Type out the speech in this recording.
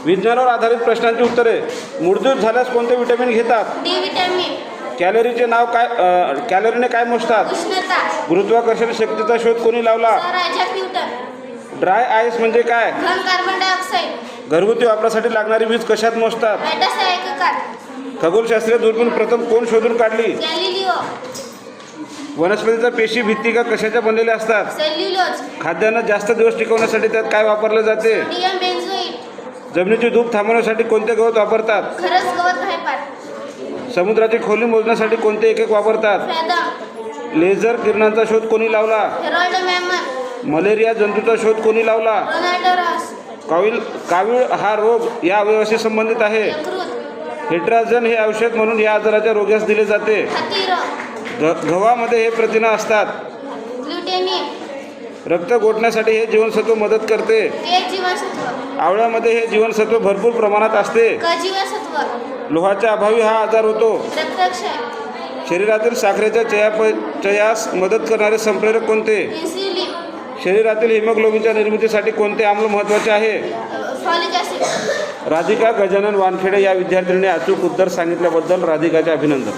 विज्ञानावर आधारित प्रश्नांची उत्तरे. मूर्छित झाल्यास कोणते विटॅमिन घेतात? D vitamin. कॅलरीचे नाव काय? कॅलरीने काय मोजतात? उष्णता. गुरुत्वाकर्षण शक्तीचा शोध कोणी लावला? Sir Isaac Newton. Dry ice म्हणजे काय? घन कार्बन डायऑक्साईड. घरगुती वापरासाठी लागणारी वीज कशात मोजतात? मेटाचा एककार. खगोलशास्त्रीय दुर्बीण प्रथम कोण शोधून काढली? गॅलिलिओ. वनस्पतीच्या पेशी भित्तिका कशाच्या बनलेल्या असतात? सेल्युलोज. खाद्यान्न जास्त दिवस टिकवण्यासाठी त्यात काय वापरले जाते? सोडियम बेन्झोइट. जमिनीची धूप थांबवण्यासाठी कोणते गवत वापरतात? खरस गवत घायपाट. समुद्राची खोली मोजण्यासाठी कोणते एकक वापरतात? फॅदम. लेझर किरणांचा शोध कोणी लावला? हेरॉल्ड मॅमन. मलेरिया जंतूचा शोध कोणी लावला? Ronaldo Ross. कावीळ हा रोग या अवयवाशी संबंधित आहे. यकृत. हेट्राझन हे औषध म्हणून या आजाराच्या रोग्यास दिले जाते. हातीरोग. गव्हामध्ये हे प्रथिने असतात. ग्लुटेनिन. रक्त गोठण्यासाठी हे जीवनसत्व मदत करते. के जीवनसत्व. आवळ्यामध्ये हे जीवनसत्व भरपूर प्रमाणात असते. क जीवनसत्व. लोहाच्या अभावी हा आजार होतो. रक्तक्षय. शरीरातील साखरेच्या चयास मदत करणारे संप्रेरक कोणते? इन्सुलिन. शरीरातील हिमोग्लोबिनच्या निर्मितीसाठी कोणते आम्ल महत्त्वाचे आहे? Folic acid. राधिका गजानन वानखेडे या विद्यार्थिनीने अचूक उत्तर सांगितल्याबद्दल राधिकाचे अभिनंदन.